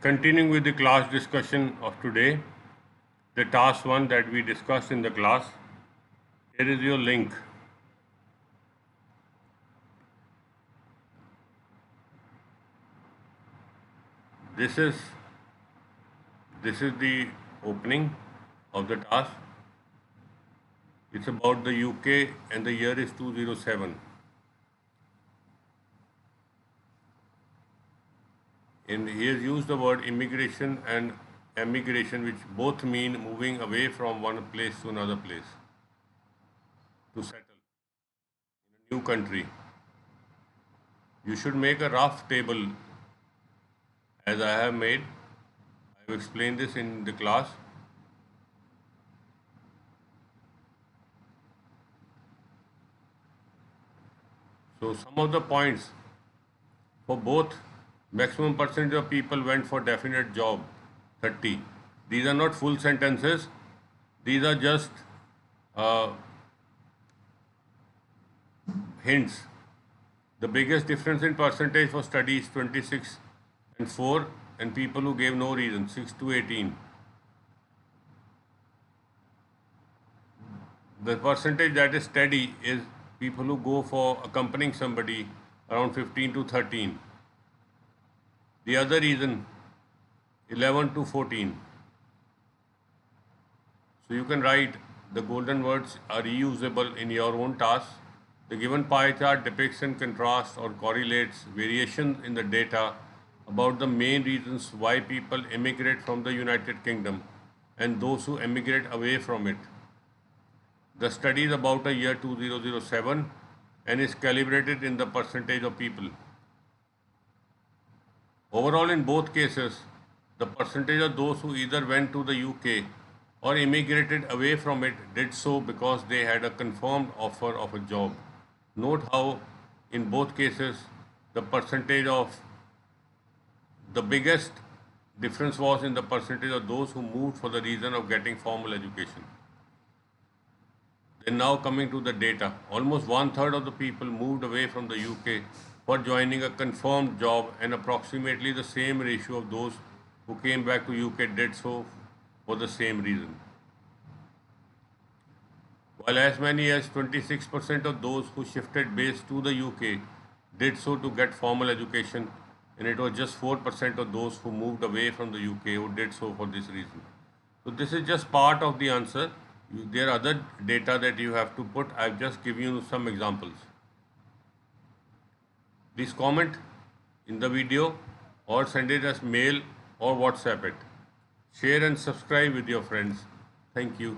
Continuing with the class discussion of today, the task 1 that we discussed in the class, here is your link. This is the opening of the task. It's about the UK and the year is 2007. And he has used the word immigration and emigration, which both mean moving away from one place to another place to settle in a new country. You should make a rough table as I have made. I have explained this in the class. So some of the points for both, maximum percentage of people went for definite job, 30. These are not full sentences. These are just hints. The biggest difference in percentage for studies 26 and 4, and people who gave no reason 6 to 18. The percentage that is steady is people who go for accompanying somebody, around 15 to 13. The other reason 11 to 14. So you can write the golden words are reusable in your own task. The given pie chart depicts and contrasts or correlates variations in the data about the main reasons why people immigrate from the United Kingdom and those who emigrate away from it. The study is about the year 2007 and is calibrated in the percentage of people. Overall, in both cases, the percentage of those who either went to the UK or immigrated away from it did so because they had a confirmed offer of a job. Note how, in both cases, the percentage of the biggest difference was in the percentage of those who moved for the reason of getting formal education. Then now coming to the data, almost 1/3 of the people moved away from the UK for joining a confirmed job, and approximately the same ratio of those who came back to UK did so for the same reason. While as many as 26% of those who shifted base to the UK did so to get formal education, and it was just 4% of those who moved away from the UK who did so for this reason. So this is just part of the answer. There are other data that you have to put. I've just given you some examples. Please comment in the video or send it as mail or WhatsApp it. Share and subscribe with your friends. Thank you.